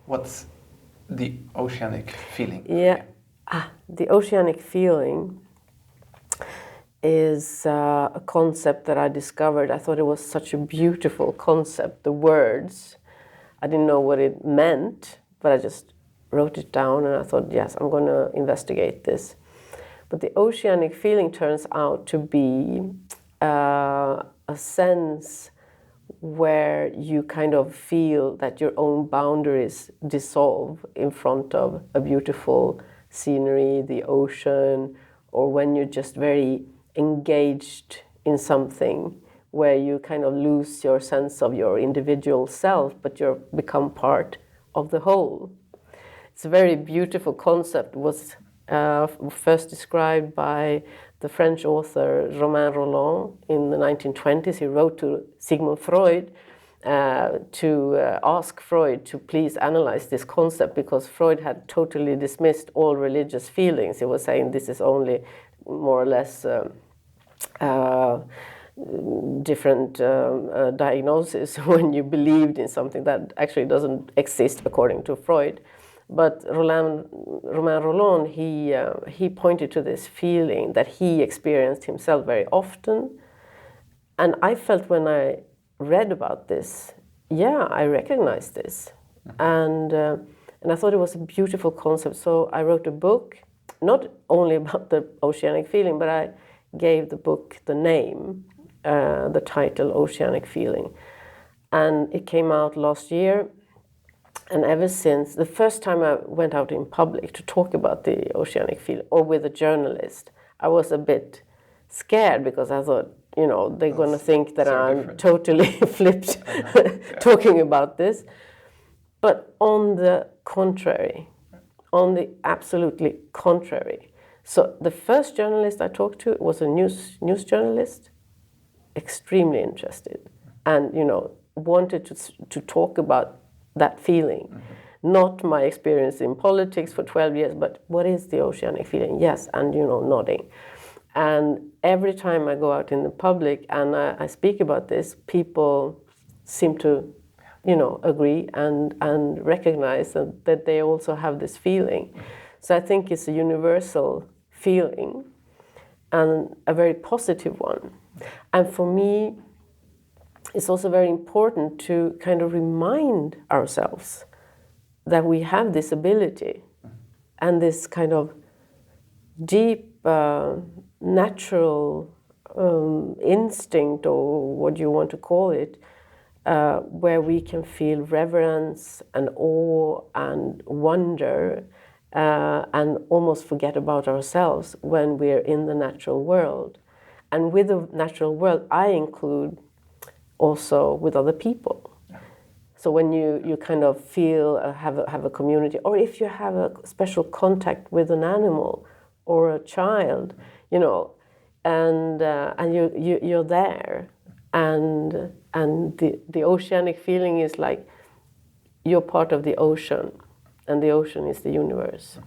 What's the oceanic feeling? Yeah, the oceanic feeling is a concept that I discovered. I thought it was such a beautiful concept, the words. I didn't know what it meant, but I just wrote it down and I thought, yes, I'm going to investigate this. But the oceanic feeling turns out to be a sense where you kind of feel that your own boundaries dissolve in front of a beautiful scenery, the ocean, or when you're just very engaged in something where you kind of lose your sense of your individual self, but you become part of the whole. It's a very beautiful concept. It was first described by the French author Romain Rolland in the 1920s. He wrote to Sigmund Freud to ask Freud to please analyze this concept, because Freud had totally dismissed all religious feelings. He was saying this is only more or less different diagnosis when you believed in something that actually doesn't exist according to Freud. But Romain Rolland, he pointed to this feeling that he experienced himself very often. And I felt when I read about this, yeah, I recognized this. And I thought it was a beautiful concept. So I wrote a book, not only about the oceanic feeling, but I gave the book the name, the title, Oceanic Feeling. And it came out last year. And ever since, the first time I went out in public to talk about the oceanic feeling, or with a journalist, I was a bit scared because I thought, you know, they're going to think that I'm totally flipped talking about this. But on the contrary, on the absolutely contrary. So the first journalist I talked to was a news journalist, extremely interested, and, you know, wanted to talk about that feeling. Not my experience in politics for 12 years, but what is the oceanic feeling? Yes, and, you know, nodding. And every time I go out in the public and I speak about this, people seem to, you know, agree and recognize that they also have this feeling. So I think it's a universal feeling and a very positive one. And for me, it's also very important to kind of remind ourselves that we have this ability and this kind of deep natural instinct, or what you want to call it, where we can feel reverence and awe and wonder and almost forget about ourselves when we're in the natural world. And with the natural world, I include also with other people. So when you kind of feel, have a community, or if you have a special contact with an animal or a child, you know, and you're there, and the oceanic feeling is like you're part of the ocean, and the ocean is the universe.